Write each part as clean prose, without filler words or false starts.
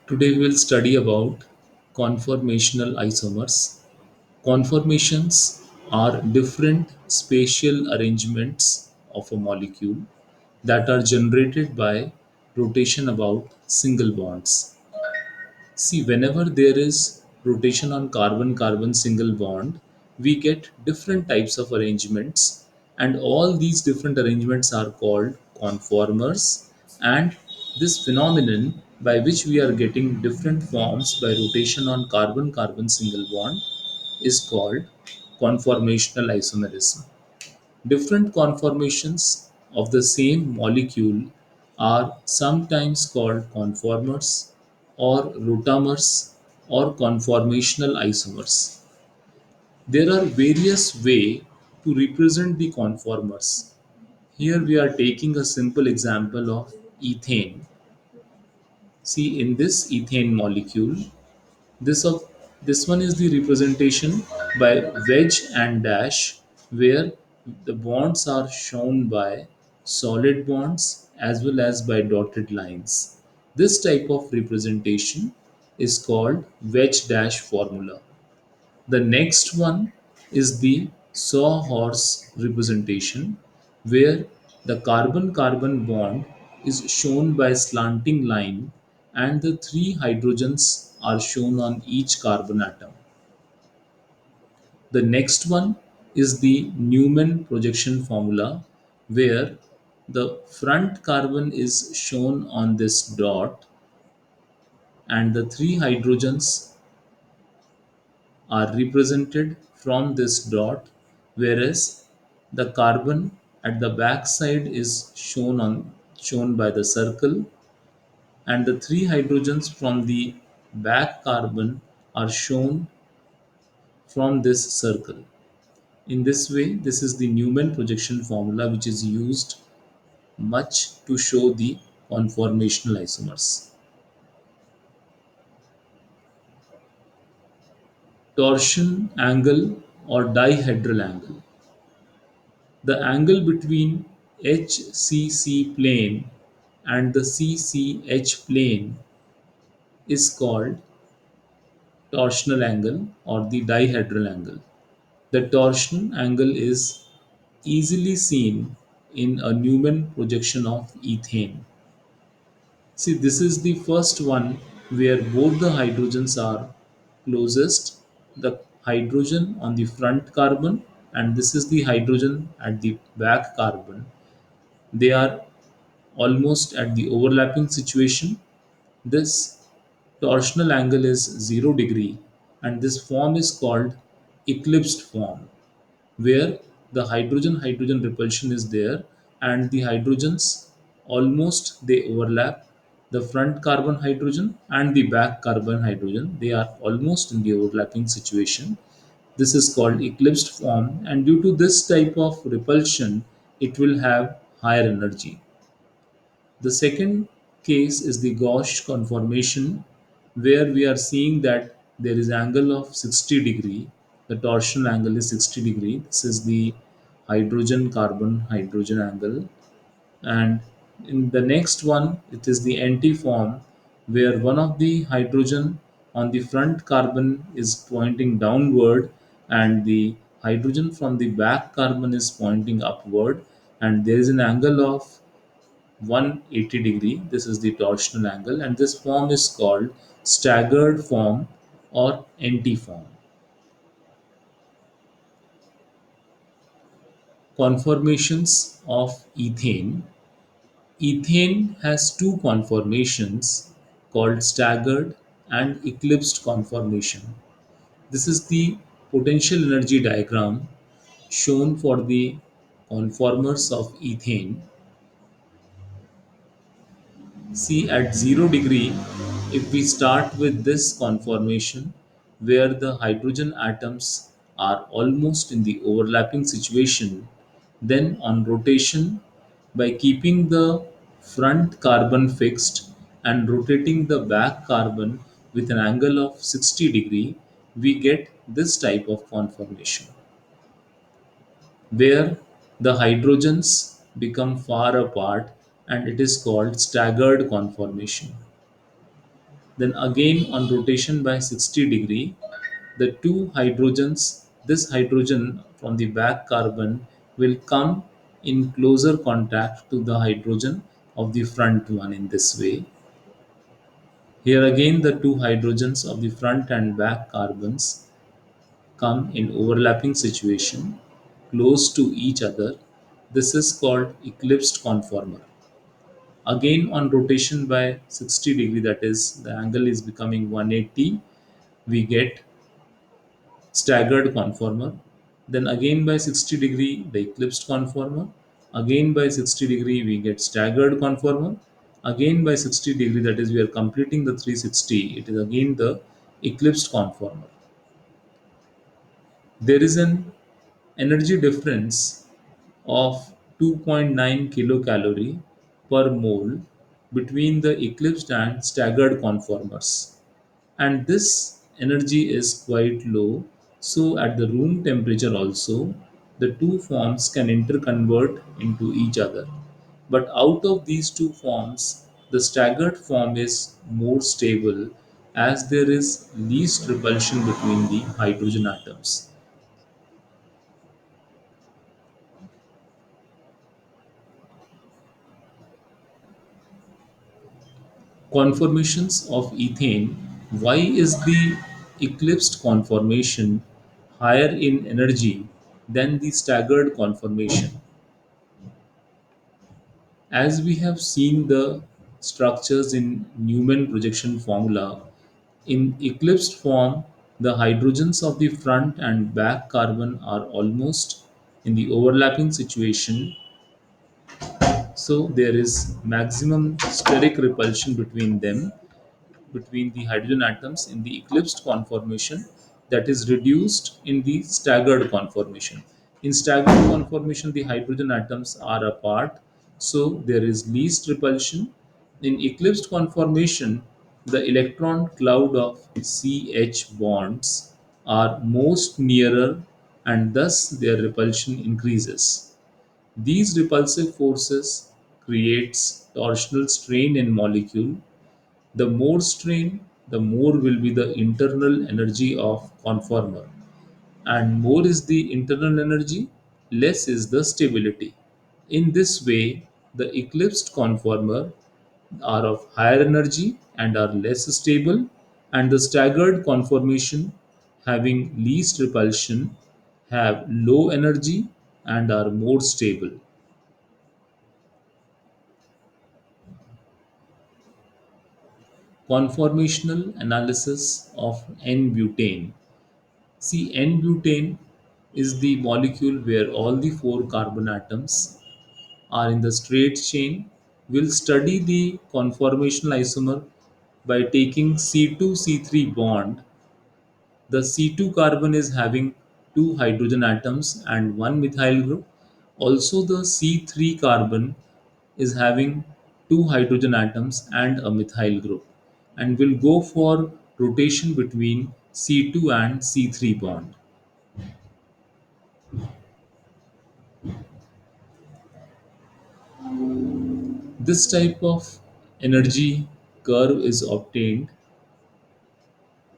Today we will study about conformational isomers. Conformations are different spatial arrangements of a molecule that are generated by rotation about single bonds. See, whenever there is rotation on carbon carbon single bond, we get different types of arrangements, and all these different arrangements are called conformers. And this phenomenon by which we are getting different forms by rotation on carbon carbon single bond is called conformational isomerism. Different conformations of the same molecule are sometimes called conformers or rotamers or conformational isomers. There are various ways to represent the conformers. Here we are taking a simple example of ethane. See, in this ethane molecule, this of this one is the representation by wedge and dash, where the bonds are shown by solid bonds as well as by dotted lines. This type of representation is called wedge dash formula. The next one is the sawhorse representation, where the carbon carbon bond is shown by slanting line and the three hydrogens are shown on each carbon atom. The next one is the Newman projection formula, where the front carbon is shown on this dot and the three hydrogens are represented from this dot, whereas the carbon at the back side is shown by the circle, and the three hydrogens from the back carbon are shown from this circle. In this way, this is the Newman projection formula which is used much to show the conformational isomers. Torsion angle or dihedral angle. The angle between HCC plane and the CCH plane is called torsional angle or the dihedral angle. The torsion angle is easily seen in a Newman projection of ethane. See, this is the first one where both the hydrogens are closest. The hydrogen on the front carbon, and this is the hydrogen at the back carbon. They are almost at the overlapping situation. This torsional angle is 0 degree, and this form is called eclipsed form, where the hydrogen hydrogen repulsion is there and the hydrogens almost they overlap. The front carbon hydrogen and the back carbon hydrogen, they are almost in the overlapping situation. This is called eclipsed form, and due to this type of repulsion it will have higher energy. The second case is the Gauss conformation, where we are seeing that there is angle of 60 degree. The torsional angle is 60 degree. This is the hydrogen carbon hydrogen angle. And in the next one, it is the antiform, where one of the hydrogen on the front carbon is pointing downward and the hydrogen from the back carbon is pointing upward, and there is an angle of 180 degree. This is the torsional angle, and this form is called staggered form or antiform. Conformations of ethane. Ethane has two conformations called staggered and eclipsed conformation. This is the potential energy diagram shown for the conformers of ethane. See, at 0 degree, if we start with this conformation where the hydrogen atoms are almost in the overlapping situation, then on rotation, by keeping the front carbon fixed and rotating the back carbon with an angle of 60 degree, we get this type of conformation where the hydrogens become far apart, and it is called staggered conformation. Then again on rotation by 60 degree, the two hydrogens, this hydrogen from the back carbon will come in closer contact to the hydrogen of the front one in this way. Here again the two hydrogens of the front and back carbons come in overlapping situation close to each other. This is called eclipsed conformer. Again on rotation by 60 degree, that is the angle is becoming 180, we get staggered conformer. Then again by 60 degree the eclipsed conformer. Again by 60 degree we get staggered conformer. Again by 60 degree, that is we are completing the 360, it is again the eclipsed conformer. There is an energy difference of 2.9 kilocalorie per mole between the eclipsed and staggered conformers, and this energy is quite low, so at the room temperature also the two forms can interconvert into each other. But out of these two forms, the staggered form is more stable as there is least repulsion between the hydrogen atoms. Conformations of ethane. Why is the eclipsed conformation higher in energy than the staggered conformation? As we have seen the structures in Newman projection formula, in eclipsed form, the hydrogens of the front and back carbon are almost in the overlapping situation, so there is maximum steric repulsion between them, between the hydrogen atoms in the eclipsed conformation, that is reduced in the staggered conformation. In staggered conformation, the hydrogen atoms are apart, so there is least repulsion. In eclipsed conformation, the electron cloud of CH bonds are most nearer and thus their repulsion increases. These repulsive forces creates torsional strain in molecule. The more strain, the more will be the internal energy of conformer. And more is the internal energy, less is the stability. In this way, the eclipsed conformer are of higher energy and are less stable, and the staggered conformation having least repulsion have low energy and are more stable. Conformational analysis of N-butane. See, N-butane is the molecule where all the four carbon atoms are in the straight chain. We'll study the conformational isomer by taking C2C3 bond. The C2 carbon is having two hydrogen atoms and one methyl group. Also, the C3 carbon is having two hydrogen atoms and a methyl group. And we'll go for rotation between C2 and C3 bond. This type of energy curve is obtained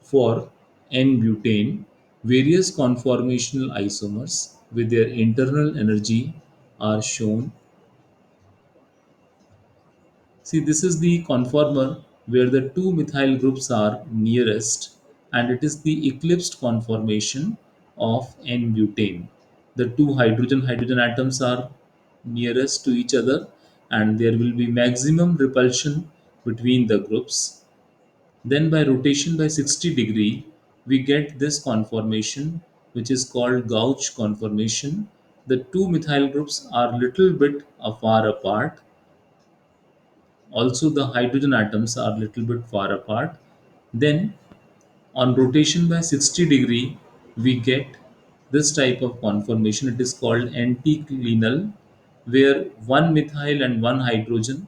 for N-butane. Various conformational isomers with their internal energy are shown. See, this is the conformer where the two methyl groups are nearest, and it is the eclipsed conformation of N-butane. The two hydrogen atoms are nearest to each other, and there will be maximum repulsion between the groups. Then by rotation by 60 degree, we get this conformation which is called gauge conformation. The two methyl groups are little bit far apart. Also the hydrogen atoms are little bit far apart. Then on rotation by 60 degree, we get this type of conformation. It is called anticlinal, where one methyl and one hydrogen,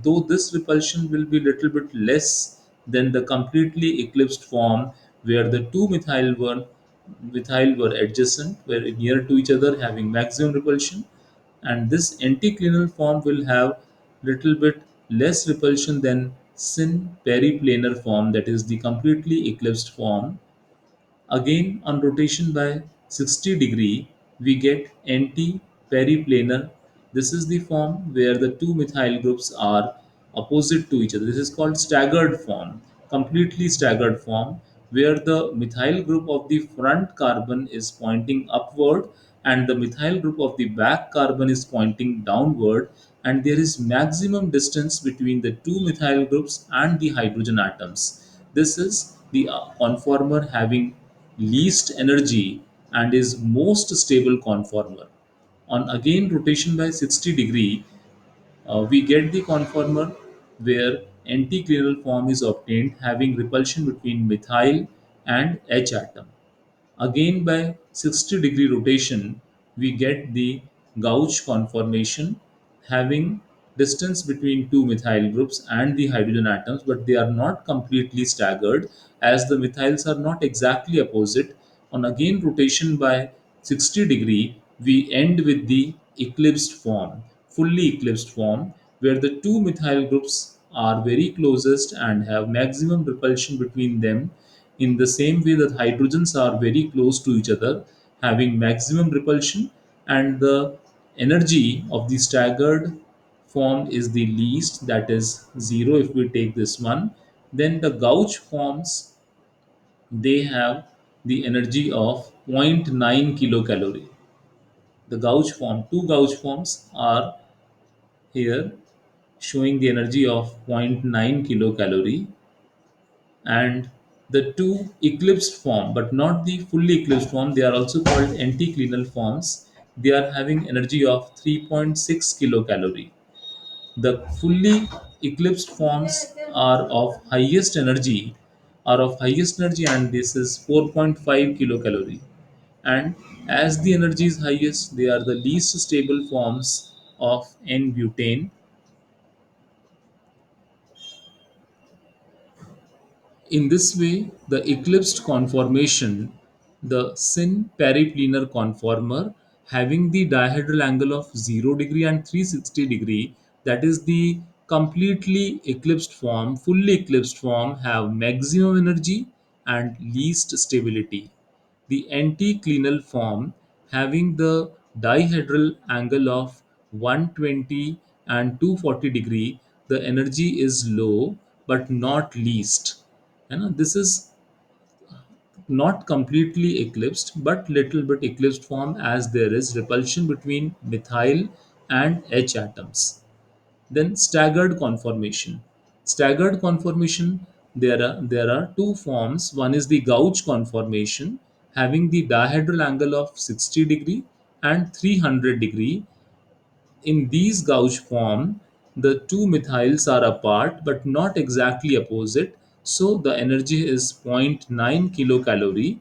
though this repulsion will be little bit less than the completely eclipsed form, where the two methyl were adjacent, were near to each other, having maximum repulsion, and this anticlinal form will have little bit less repulsion than syn periplanar form, that is the completely eclipsed form. Again, on rotation by 60 degree, we get anti-periplanar. This is the form where the two methyl groups are opposite to each other. This is called staggered form, completely staggered form, where the methyl group of the front carbon is pointing upward and the methyl group of the back carbon is pointing downward, and there is maximum distance between the two methyl groups and the hydrogen atoms. This is the conformer having least energy and is most stable conformer. On again rotation by 60 degree, we get the conformer where anticlinal form is obtained having repulsion between methyl and H atom. Again, by 60-degree rotation, we get the gauge conformation having distance between two methyl groups and the hydrogen atoms, but they are not completely staggered as the methyls are not exactly opposite. On again rotation by 60-degree, we end with the eclipsed form, fully eclipsed form, where the two methyl groups are very closest and have maximum repulsion between them. In the same way that hydrogens are very close to each other, having maximum repulsion, and the energy of the staggered form is the least, that is 0 if we take this one. Then the gauge forms, they have the energy of zero point 0.9 kilocalorie. The gauge form, two gauge forms are here showing the energy of zero point 0.9 kilocalorie, and the two eclipsed form but not the fully eclipsed form, they are also called anticlinal forms. They are having energy of 3.6 kilocalorie. The fully eclipsed forms are of highest energy, and this is 4.5 kilocalorie. And as the energy is highest, they are the least stable forms of n-butane. In this way, the eclipsed conformation, the syn periplanar conformer, having the dihedral angle of 0 degree and 360 degree, that is the completely eclipsed form, fully eclipsed form, have maximum energy and least stability. The anticlinal form, having the dihedral angle of 120 and 240 degree, the energy is low but not least. This is not completely eclipsed but little bit eclipsed form as there is repulsion between methyl and H atoms. Then staggered conformation. Staggered conformation, there are two forms. One is the gauge conformation having the dihedral angle of 60 degree and 300 degree. In these gauge form, the two methyls are apart but not exactly opposite, so the energy is zero point 0.9 kilocalorie.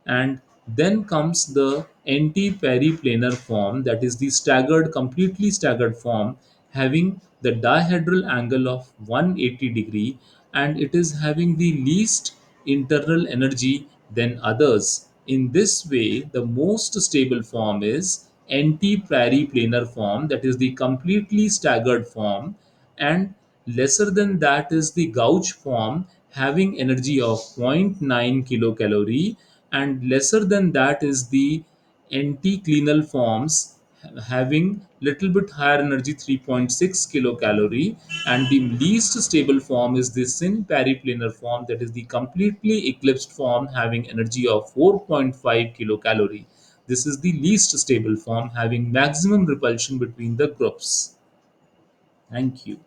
And then comes the anti-periplanar form, that is the staggered, completely staggered form, having the dihedral angle of 180 degree, and it is having the least internal energy than others. In this way, the most stable form is anti-periplanar form, that is the completely staggered form, and lesser than that is the gauge form having energy of zero point 0.9 kilocalorie, and lesser than that is the anticlinal forms having little bit higher energy 3.6 kilocalorie, and the least stable form is the syn periplanar form, that is the completely eclipsed form having energy of 4.5 kilocalorie. This is the least stable form having maximum repulsion between the groups. Thank you.